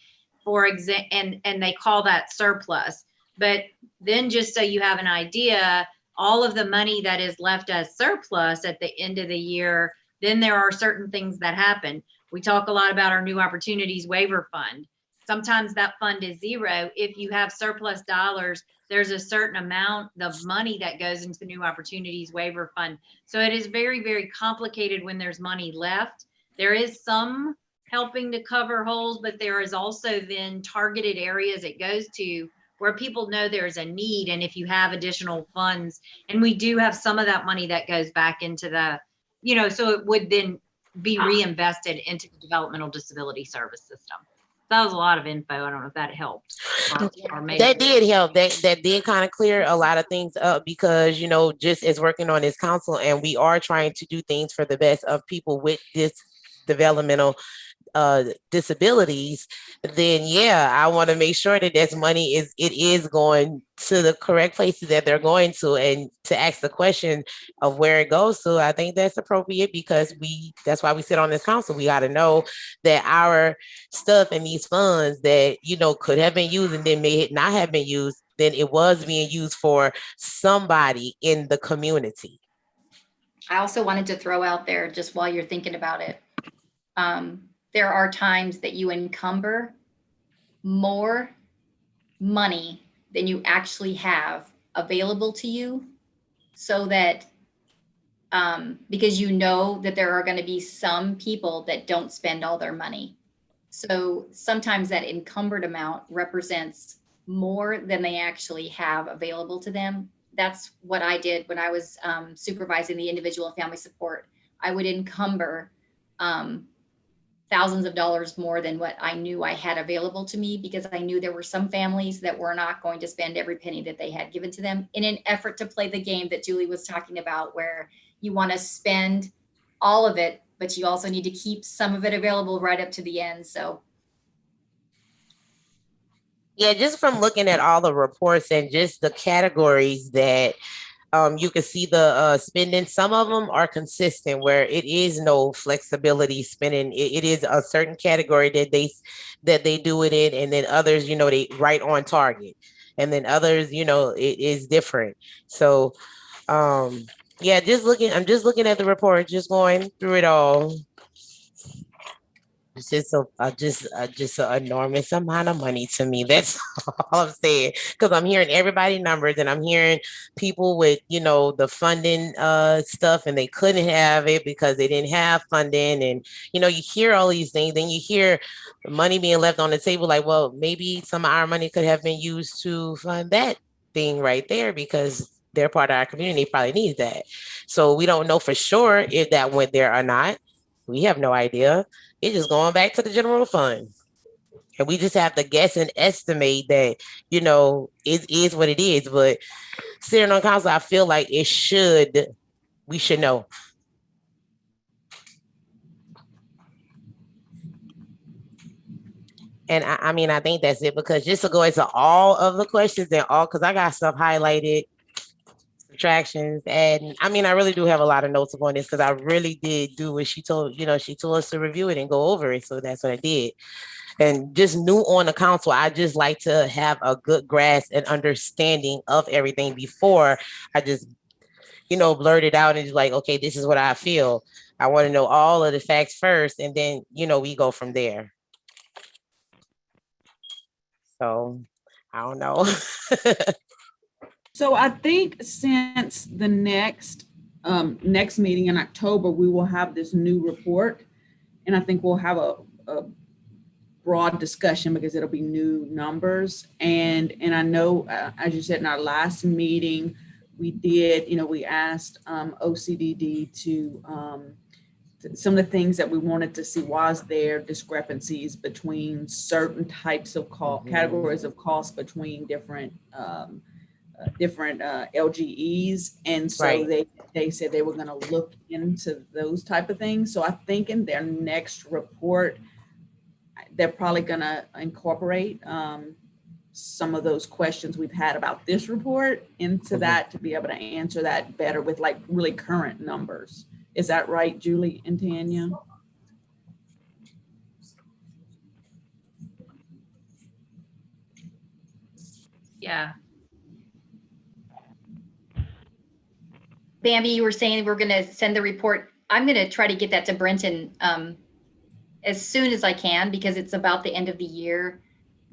for example, and they call that surplus. But then, just so you have an idea, all of the money that is left as surplus at the end of the year, then there are certain things that happen. We talk a lot about our new opportunities waiver fund. sometimes that fund is zero. If you have surplus dollars, there's a certain amount of money that goes into the New Opportunities Waiver Fund. So it is very, very complicated when there's money left. There is some helping to cover holes, but there is also then targeted areas it goes to where people know there's a need. And if you have additional funds, and we do have some of that money that goes back into the, you know, so it would then be reinvested into the developmental disability service system. That was a lot of info. I don't know if that helped. Or maybe That did help. That did kind of clear a lot of things up because, you know, just as working on this council, and we are trying to do things for the best of people with this developmental disabilities, then yeah, I want to make sure that this money is going to the correct places that they're going to, and to ask the question of where it goes to. I think that's appropriate because that's why we sit on this council. We got to know that our stuff in these funds that, you know, could have been used and then may not have been used, then it was being used for somebody in the community. I also wanted to throw out there, just while you're thinking about it, there are times that you encumber more money than you actually have available to you, so that because you know that there are going to be some people that don't spend all their money. So sometimes that encumbered amount represents more than they actually have available to them. That's what I did when I was supervising the individual and family support. I would encumber thousands of dollars more than what I knew I had available to me, because I knew there were some families that were not going to spend every penny that they had given to them, in an effort to play the game that Julie was talking about, where you want to spend all of it, but you also need to keep some of it available right up to the end. So yeah, just from looking at all the reports and just the categories that you can see the spending, some of them are consistent where it is no flexibility spending. It is a certain category that they do it in, and then others, you know, they right on target, and then others, you know, it is different. So yeah, I'm just looking at the report, just going through it all. It's just an enormous amount of money to me. That's all I'm saying. Because I'm hearing everybody numbers, and I'm hearing people with, you know, the funding stuff, and they couldn't have it because they didn't have funding. And, you know, you hear all these things, then you hear money being left on the table, like, well, maybe some of our money could have been used to fund that thing right there, because they're part of our community, probably needs that. So we don't know for sure if that went there or not. We have no idea. It's just going back to the general fund. And we just have to guess and estimate that, you know, it is what it is. But sitting on council, I feel like we should know. And I mean, I think that's it, because just to go into all of the questions and all, because I got stuff highlighted, subtractions, and I mean, I really do have a lot of notes on this, because I really did do what she told, you know, she told us to review it and go over it. So that's what I did. And just new on the council, I just like to have a good grasp and understanding of everything before I just, you know, blurt it out and just like, okay, this is what I feel. I want to know all of the facts first, and then, you know, we go from there. So I don't know. So I think since the next meeting in October, we will have this new report, and I think we'll have a broad discussion because it'll be new numbers. And I know, as you said, in our last meeting, we did, you know, we asked OCDD to some of the things that we wanted to see, was there discrepancies between certain types of categories of costs between different LGEs. And so Right. they said they were going to look into those type of things. So I think in their next report, they're probably going to incorporate some of those questions we've had about this report into that, to be able to answer that better with like really current numbers. Is that right, Julie and Tanya? Yeah. Bambi, you were saying we're going to send the report. I'm going to try to get that to Brenton as soon as I can, because it's about the end of the year.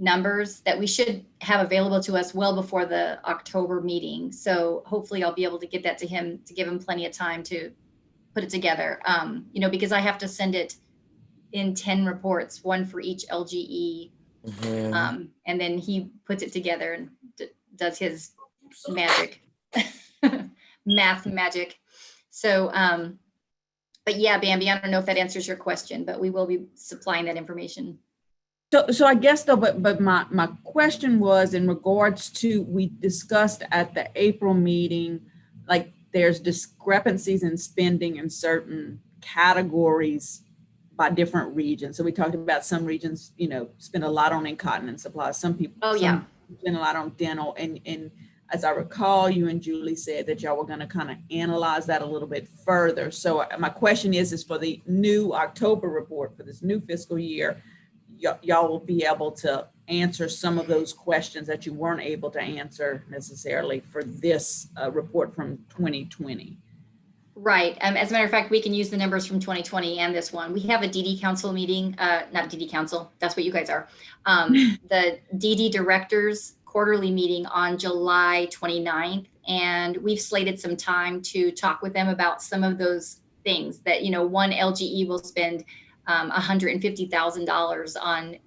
numbers that we should have available to us well before the October meeting. So hopefully I'll be able to get that to him to give him plenty of time to put it together. You know, because I have to send it in 10 reports, one for each LGE. And then he puts it together and does his magic, math magic. So, but yeah, Bambi, I don't know if that answers your question, but we will be supplying that information. So I guess though, but my question was in regards to, we discussed at the April meeting, like there's discrepancies in spending in certain categories by different regions. So we talked about some regions, you know, spend a lot on incontinence supplies. Some people spend a lot on dental. And as I recall, you and Julie said that y'all were going to kind of analyze that a little bit further. So my question is for the new October report for this new fiscal year, y'all will be able to answer some of those questions that you weren't able to answer necessarily for this report from 2020. Right. As a matter of fact, we can use the numbers from 2020 and this one. We have a DD Council meeting, not DD Council, that's what you guys are. The DD Directors quarterly meeting on July 29th. And we've slated some time to talk with them about some of those things that, you know, one LGE will spend $150,000 on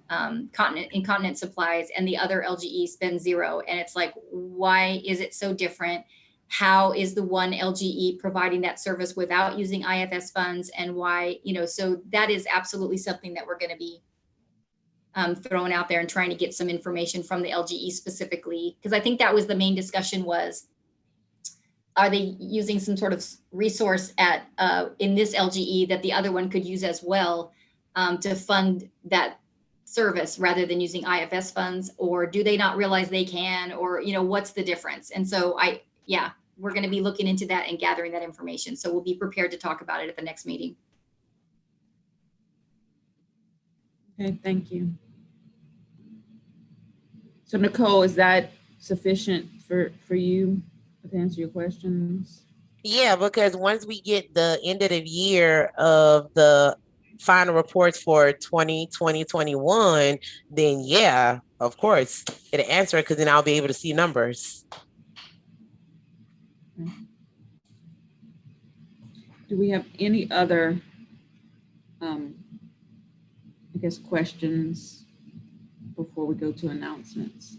incontinence supplies and the other LGE spends $0. And it's like, why is it so different? How is the one LGE providing that service without using IFS funds, and why, you know, so that is absolutely something that we're going to be throwing out there and trying to get some information from the LGE specifically, because I think that was the main discussion was, are they using some sort of resource at in this LGE that the other one could use as well to fund that service rather than using IFS funds, or do they not realize they can, or, you know, what's the difference? And so we're going to be looking into that and gathering that information. So we'll be prepared to talk about it at the next meeting. Okay, thank you. So Nicole, is that sufficient for you to answer your questions? Yeah, because once we get the end of the year of the final reports for 2020, 21, then yeah, of course, it'll answer it, because then I'll be able to see numbers. Okay. Do we have any other, I guess, questions before we go to announcements?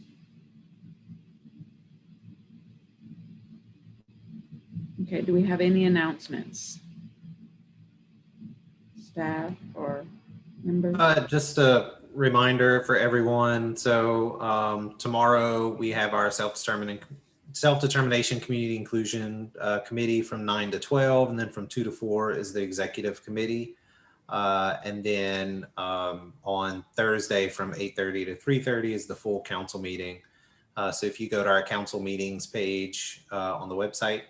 Okay, do we have any announcements? Staff or members? Just a reminder for everyone. So tomorrow we have our self-determination community inclusion committee from 9 to 12, and then from 2 to 4 is the executive committee. And then on Thursday from 8:30 to 3:30 is the full council meeting. So if you go to our council meetings page on the website,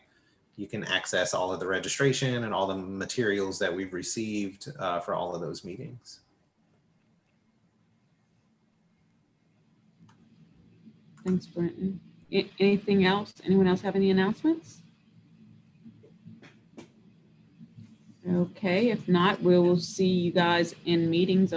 you can access all of the registration and all the materials that we've received for all of those meetings. Thanks, Brenton. Anything else? Anyone else have any announcements? Okay, if not, we will see you guys in meetings